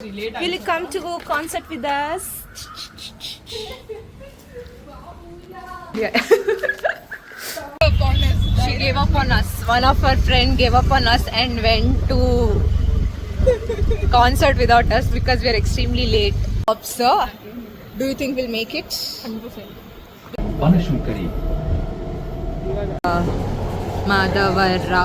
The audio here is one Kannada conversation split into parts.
Will you come to go concert with us? Yeah. She gave up on us. One of her friend gave up on us and went to concert without us because we are extremely late. So, do you think we'll make it? 100%. Banashankari. Madhavara.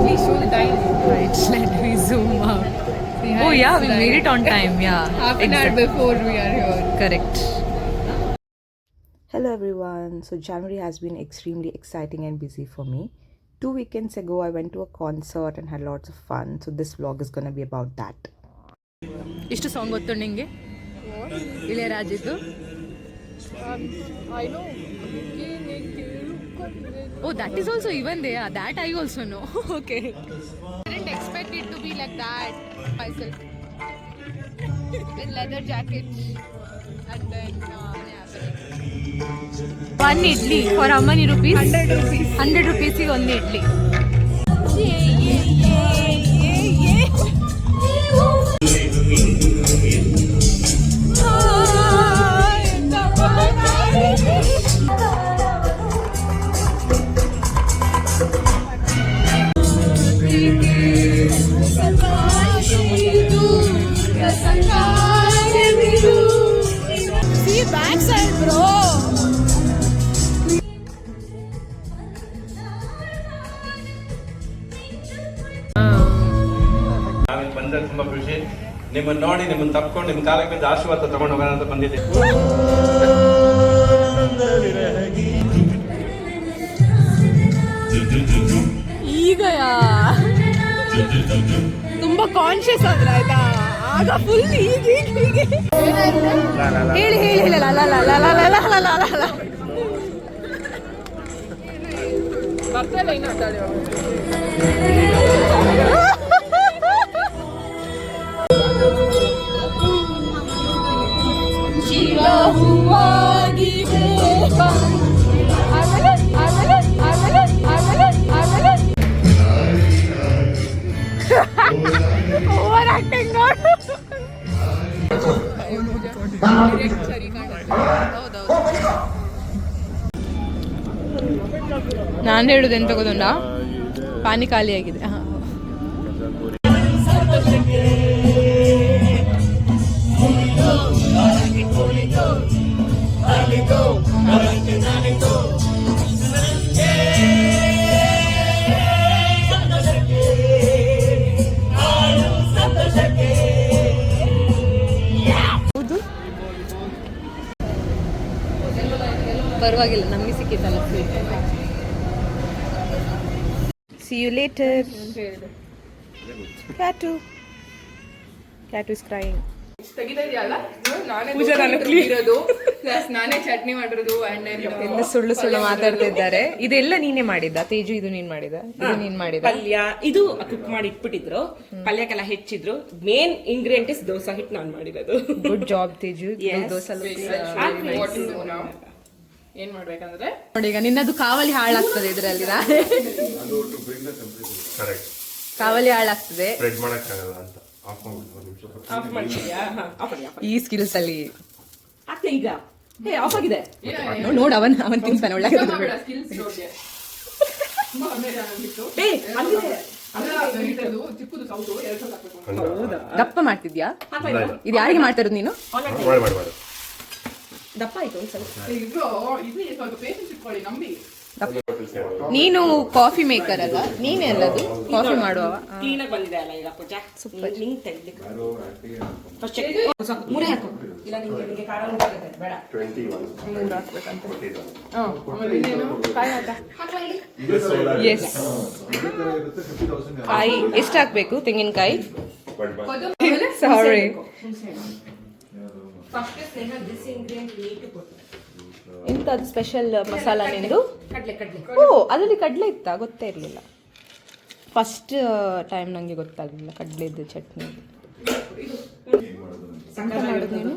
Please show the time. Right, let me zoom out. Oh yeah, we made it on time. Yeah, Half an hour before we are here. Correct. Hello everyone. So January has been extremely exciting and busy for me. 2 weekends ago I went to a concert and had lots of fun. So this vlog is going to be about that. ಎಷ್ಟು ಸಾಂಗ್ ಗೊತ್ತು ನಿಂಗೆ? ಇಳೆಯರಾಜದ್ದು? I know. Oh, that is also even there. That I also know. Okay. I didn't expect it to be like that myself. With leather jackets and then One idli for how many rupees? 100 rupees. 100 rupees is one idli. See backside, bro. ನಾವಿಲ್ಲಿ ಬಂದ ತುಂಬಾ ಖುಷಿ. ನಿಮ್ಮನ್ನ ನೋಡಿ ನಿಮ್ಮನ್ನ ತಪ್ಕೊಂಡು ನಿಮ್ಮ ಕಾಲಕ್ಕೆ ಬಿದ್ದು ಆಶೀರ್ವಾದ ತಗೊಂಡು ಹೋಗೋಣ ಅಂತ ಬಂದಿದ್ದೆ. ಈಗ ತುಂಬಾ ಕಾನ್ಶಿಯಸ್ ಆದ್ರೆ ಆಯ್ತಾ ಆಗ ಫುಲ್ ಹೀಗೆ ಹೇಳಿ ಹೇಳಿ ಹೇಳಲ್ಲ ಬರ್ತಾಯಿಲ್ಲ ಇನ್ನು ಮಾತಾಡಿ. ಓವರ್ ಆಕ್ಟಿಂಗ್ ನೋಡು. ನಾನು ಹೇಳುದು ಎಂತ ಗೊತ್ತುಂಟ, ಪಾನಿ ಖಾಲಿ ಆಗಿದೆ. ಪರವಾಗಿಲ್ಲ, ನಮಗೆ ಸಿಕ್ಕಿತ್ತಲ್ಲ. See you later. Cat is crying. ತೆಗಿತಾ ಇದೆಯಲ್ಲ, ನಾನೇ ಇರೋದು ಪ್ಲಸ್ ನಾನೇ ಚಟ್ನಿ ಮಾಡಿರೋದು. ಎಲ್ಲ ಸುಳ್ಳು ಮಾತಾಡ್ತಿದ್ದಾರೆ. ಇದೆಲ್ಲ ನೀನೇ ಮಾಡಿದ್ದ ತೇಜು? ಇದು ನೀನ್ ಮಾಡಿದ? ಇದು ನೀನ್ ಮಾಡಿದ? ಪಲ್ಯ ಇದು ಕುಕ್ ಮಾಡಿ ಇಟ್ಬಿಟ್ಟಿದ್ರು, ಪಲ್ಯಕ್ಕೆಲ್ಲ ಹೆಚ್ಚಿದ್ರು. ಮೇನ್ ಇಂಗ್ರೀಡಿಯಂಟ್ ಇಸ್ ದೋಸಾ ಹಿಟ್ಟು ನಾನು ಮಾಡಿರೋದು. Good job Teju. ದೋಸೆ ಏನ್ ಮಾಡ್ಬೇಕಂದ್ರೆ ನೋಡಿ, ಈಗ ನಿನ್ನದು ಕಾವಲಿ ಹಾಳಾಗ್ತದೆ ಇದರಲ್ಲಿ. ಕಾವಲಿ ಹಾಳಾಗ್ತದೆ ಈ ಸ್ಕಿಲ್ಸ್ ಅಲ್ಲಿ. ಈಗ ಆಫ್ ಆಗಿದೆ ನೋಡ್, ಅವನ್ ತಿನ್ಸಾನೆ ಒಳ್ಳೆ. ದಪ್ಪ ಮಾಡ್ತಿದ್ಯಾ? ಇದು ಯಾರಿಗೆ ಮಾಡ್ತಾರದು ನೀನು? ದಪ್ಪ ಆಯ್ತು ನೀನು ಕಾಫಿ ಮೇಕರ್ ಅಲ್ಲ, ನೀನೇ ಅಲ್ಲದು ಕಾಫಿ ಮಾಡುವವ. ಕ್ಲೀನ್ ಆಗಿ ಬಂದಿದೆ ಅಲ್ಲ ಈಗ ಪೂಜಾ. ಸೂಪರ್. ನಿಂಗೆ ತೆಗಿಲಿಕ್ಕೆ ಮೂರೇ ಹಾಕು. ಇಲ್ಲ ನಿಂಗೆ ಖಾರ ಬೇಡ. 21 ಎಸ್. ಕಾಯಿ ಎಷ್ಟು ಹಾಕ್ಬೇಕು? ತೆಂಗಿನಕಾಯಿ? ಸಾರಿ. ಇಂಥದ್ದು ಸ್ಪೆಷಲ್ ಮಸಾಲ ನಿಂದು? ಓ, ಅದರಲ್ಲಿ ಕಡಲೆ ಇತ್ತಾ? ಗೊತ್ತೇ ಇರಲಿಲ್ಲ. ಫಸ್ಟ್ ಟೈಮ್ ನನಗೆ ಗೊತ್ತಾಗಲಿಲ್ಲ ಕಡಲೆದ್ದು ಚಟ್ನಿ. ನೀನು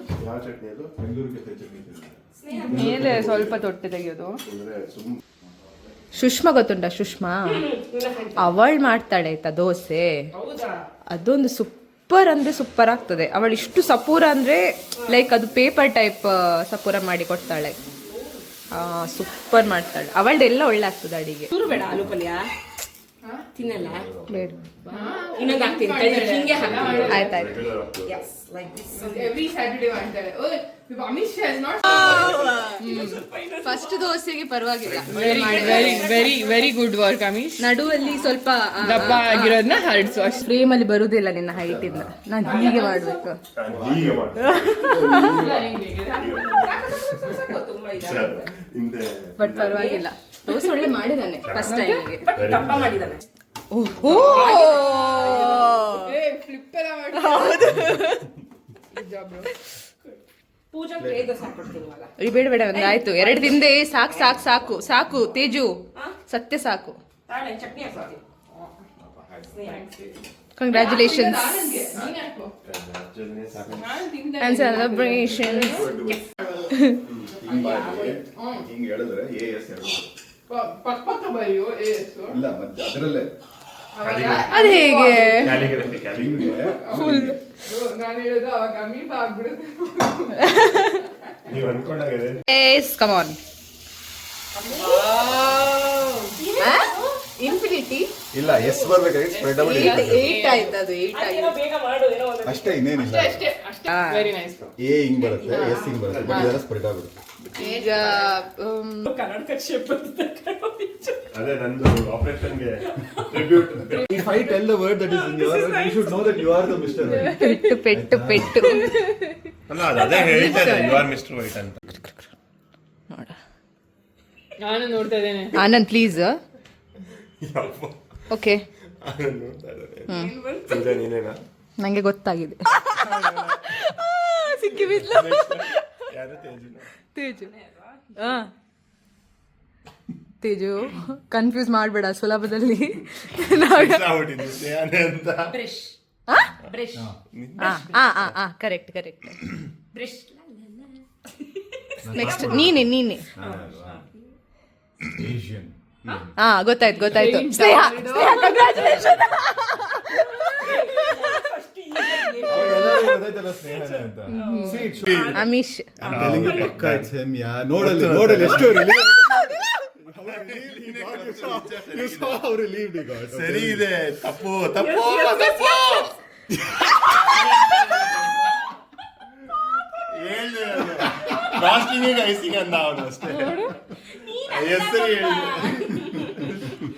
ಮೇಲೆ ಸ್ವಲ್ಪ ತೊಟ್ಟೆ ತೆಗೆಯೋದು. ಸುಷ್ಮಾ ಗೊತ್ತುಂಟ ಸುಷ್ಮಾ ಅವಳು ಮಾಡ್ತಾಳೆ ಆಯ್ತಾ ದೋಸೆ, ಹೌದಾ? ಅದೊಂದು ಸೂಪರ್ ಅಂದ್ರೆ ಸೂಪರ್ ಆಗ್ತದೆ. ಅವಳು ಇಷ್ಟು ಸಪೂರ ಅಂದ್ರೆ ಲೈಕ್ ಅದು ಪೇಪರ್ ಟೈಪ್ ಸಪೂರ ಮಾಡಿ ಕೊಡ್ತಾಳೆ. ಸೂಪರ್ ಮಾಡ್ತಾಳೆ. ಅವಳದೆಲ್ಲ ಒಳ್ಳೆ ಆಗ್ತದೆ ಅಡಿಗೆ. ಚೂರು ಬೇಡ ಆಲೂ ಪಲ್ಯ ತಿನ್ನಲ್ಲ. ಬೇಡ, ಇನ್ನೊಂದು ಹಾಕ್ತೀನಿ ಹಿಂಗೆ ಹಾಕ್ತೀನಿ. ಆಯ್ತಾಯ್ತು. Every Saturday ಮಾಡ್ತಾರೆ. Oh, Amish has not. First ದೋಸೆಗೆ ಪರವಾಗಿಲ್ಲ, Very good work, Amish. ನಡುವಲ್ಲಿ ಸ್ವಲ್ಪ ದಪ್ಪ ಆಗಿರೋದನ್ನ ಹರಡ್ಸು ಅಷ್ಟೇ. ಫ್ರೇಮ್ ಅಲ್ಲಿ ಬರುದಿಲ್ಲ ನಿನ್ನ ಹೈಟ್ ಇಂದ. ನಾನು ಹೀಗೆ ಮಾಡ್ಬೇಕು. ಬಟ್ ಪರವಾಗಿಲ್ಲ, ದೋಸೆ ಒಳ್ಳೆ ಮಾಡಿದಾನೆ ಫಸ್ಟ್ ಟೈಮ್ಗೆ. ಬಟ್ ದಪ್ಪ ಮಾಡಿದಾನೆ. ಓಹೋ, ಫ್ಲಿಪ್ ಎಲ್ಲ ಮಾಡ್ತಾರೆ. ಪೂಜಾ ಪ್ಲೇ ದೋಸೆ ಹಾಕೊಡ್ತೀನಿ ಇವಾಗ. ಬೇಡ ಬೇಡ, ಒಂದು ಆಯ್ತು, 2 ತಿಂದೆ ಸಾಕು ಸಾಕು ಸಾಕು ಸಾಕು. ತೇಜು ಸತ್ಯ ಸಾಕು. ತಾಳೆ ಚಟ್ನಿ ಹಾಕ್ತೀನಿ. ಕಂಗ್ರ್ಯಾಚುಲೇಷನ್ಸ್ ನೀನ್ ಹಾಕು. And celebrations. ಹಿಂಗ್ ಹೇಳಿದ್ರೆ AS ಪಕ್ಕ ಬರೆಯೋ ಏಸು. ಇಲ್ಲ ಮತ್ತೆ ಅದರಲ್ಲೇ ಅದು ಹೇಗೆ? ನಾನು ಹೇಳೋದು ಅವಾಗ ಅಮೀಬ ಆಗ್ಬಿಡುತ್ತೆ. ನೀವು ಅನ್ಕೊಂಡಾಗ ಎಸ್, ಕಮ್ ಆನ್. ಇನ್ಫಿನಿಟಿ ಇಲ್ಲ ಎಸ್ ಬರ್ಬೇಕಾಗಿ ಸ್ಪ್ರೆಡ್ ಔಟ್ 8 ಆಯ್ತು. ಅದು 8 ಆಯ್ತು ಏನೋ ಬೇಗ ಮಾಡು, ಏನೋ ಒಂದು ಅಷ್ಟೇ, ಇನ್ನೇನಿಲ್ಲ. ಅಷ್ಟೇ ವೆರಿ ನೈಸ್. A ಹಿಂಗ್ ಬರುತ್ತೆ, S ಹಿಂಗ್ ಬರುತ್ತೆ, ಬಟ್ ಇದೆಲ್ಲ ಸ್ಪ್ರೆಡ್ ಆಗುತ್ತೆ. ಈಗ ಕರ್ನಾಟಕ ಶೇಪ್ ಬರ್ತದೆ. ಅದೇ ನಂದು ಆಪರೇಷನ್ಗೆ tribute. If I tell the word that is in your word, you should know that you are the Mr. White. ಪೆಟ್ಟು ಪೆಟ್ಟು ಪೆಟ್ಟು. ಅಲ್ಲ ಅದೇ ಹೇಳ್ತಾರೆ ಯು ಆರ್ ಮಿಸ್ಟರ್ ವೈಟ್ ಅಂತ. ನಾನು ನೋಡ್ತಾ ಇದ್ದೇನೆ. ಆನಂದ್ ಪ್ಲೀಸ್. ಓಕೆ, ನೀನೇನಾ? ನಂಗೆ ಗೊತ್ತಾಗಿದೆ. ಸಿಕ್ಕಿ ಬಿದ್ಲು. ತೇಜು. ತೇಜು ಕನ್ಫ್ಯೂಸ್ ಮಾಡಬೇಡ ಸುಲಭದಲ್ಲಿ. Brush brush correct correct. Brush next ನೀನೆ. Asian. ಗೊತ್ತಾಯ್ತು ಸ್ನೇಹ. ಕಂಗ್ರ್ಯಾಚುಲೇಷನ್. ಎಲ್ಲರಿಗೂ ಗೊತ್ತಾಯ್ತಲ್ಲ ಸ್ನೇಹನೇ ಅಂತ. See, it should- Amish. I'm telling you, ಪಕ್ಕ it's him, yeah. ನೋಡಲ್ಲಿ ಎಷ್ಟು relief. You saw how relieved he got. ಸರಿ ಇದೆ, ತಪ್ಪು ಫಾಸ್ಟಿಂಗ್ ಐಸಿಂಗ್ ಅಂದ ಅವನು ಅಷ್ಟೇ. ಹೆಸರು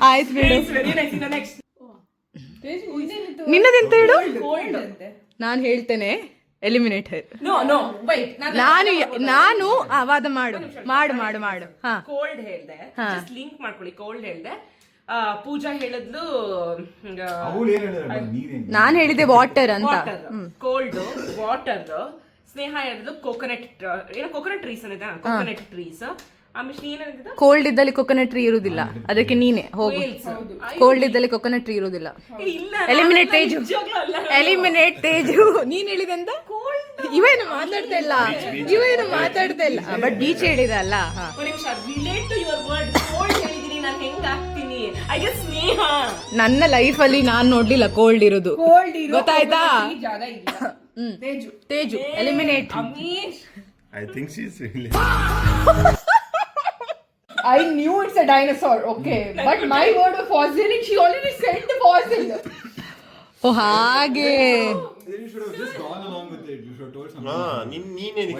ಆಯ್ತು ಬಿಡು. Very nice. ಇನ್ನು ನೆಕ್ಸ್ಟ್ ನಿನ್ನದೆಂತ ಹೇಳು. ನಾನು ಹೇಳ್ತೇನೆ ಎಲಿಮಿನೇಟರ್. No white. ನಾನು ವಾದ ಮಾಡು. ಹಾ, ಕೋಲ್ಡ್ ಹೇಳ್ದೆ, ಜಸ್ಟ್ ಲಿಂಕ್ ಮಾಡ್ಕೊಳ್ಳಿ. ಕೋಲ್ಡ್ ಹೇಳ್ದೆ, ಪೂಜಾ ಹೇಳಿದ್ಲು ಅವಳು ಏನ್ ಹೇಳಿದ್ರೆ ನೀನೇನು? ನಾನು ಹೇಳಿದೆ ವಾಟರ್ ಅಂತ. Cold water. ಸ್ನೇಹ ಹೇಳಿದ್ಲು ಕೋಕೋನಟ್, ಏನೋ ಕೋಕೋನಟ್ ಟ್ರೀಸ್ ಅನ್ನಿದೆ, ಕೋಕೋನಟ್ ಟ್ರೀಸ್. ಆಮೇಲೆ ನೀನೇನಿದ್ದ ಕೋಲ್ಡ್ ಇದ್ದಲ್ಲಿ ಕೊಕೊನಟ್ ಟ್ರೀ ಇರುವುದಿಲ್ಲ, ಅದಕ್ಕೆ ನೀನೆ ಹೋಗು. ಕೋಲ್ಡ್ ಇದ್ದಲ್ಲಿ ಕೊಕೊನಟ್ ಟ್ರೀ ಇರುವುದಿಲ್ಲ. ಎಲಿಮಿನೇಟ್ ತೇಜು. ಎಲಿಮಿನೇಟ್ ತೇಜು. ನೀನ್ ಹೇಳಿದೆ ಅಂತ ಇವೇನು ಮಾತಾಡ್ತಾ ಇಲ್ಲ. ಬಟ್ ಬೀಚ್ ಹೇಳಿದ ಅಲ್ಲ. Relate to your word. Cold ಹೇಳಿದೀನಿ, ನಾನು ಹೆಂಗ್ ಹಾಕ್ತೀನಿ? ಐ ಗೆಸ್ ಸ್ನೇಹ. ನನ್ನ ಲೈಫ್ ಅಲ್ಲಿ ನಾನ್ ನೋಡ್ಲಿಲ್ಲ ಕೋಲ್ಡ್ ಇರೋದು, ಗೊತ್ತಾಯ್ತಾ? ಜಾಗ ಇಲ್ಲ. Teju eliminate. Amish, I think she is really. I knew it's a dinosaur, okay. But my word was fossil and she already said the fossil. ಓ ಹಾಗೆ. You should have just gone along with it. You should have told something. ನೀನೇನು